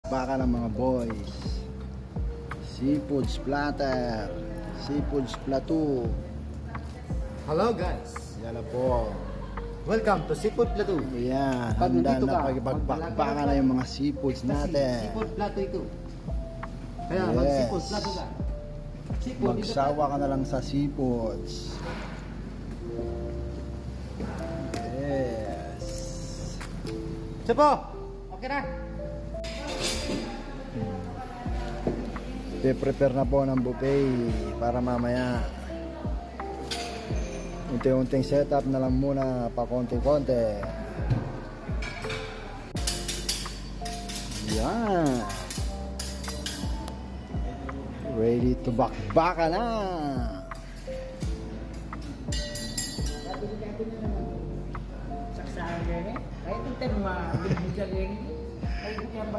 baka ng mga boys. Seafood splatter, seafood plateau. Hello guys, Yan na po. welcome to Seafood Plateau. Ayan, Pag handa nandito na ka, pagbakbakan na yung mga seafoods natin. Seafood Plateau ito. Kaya Yes. mag-seafood plateau ka. Seafood, Magsawa ka na lang sa seafoods. Yes. Sipo, okay na. Prepare na po ng buffet para mamaya. Unti-unting setup na lang muna pa konti-konti. Yan. Ready to bakbaka na. Saksahan yan eh. Kahit yung tema, bigyan yan eh. Kahit yung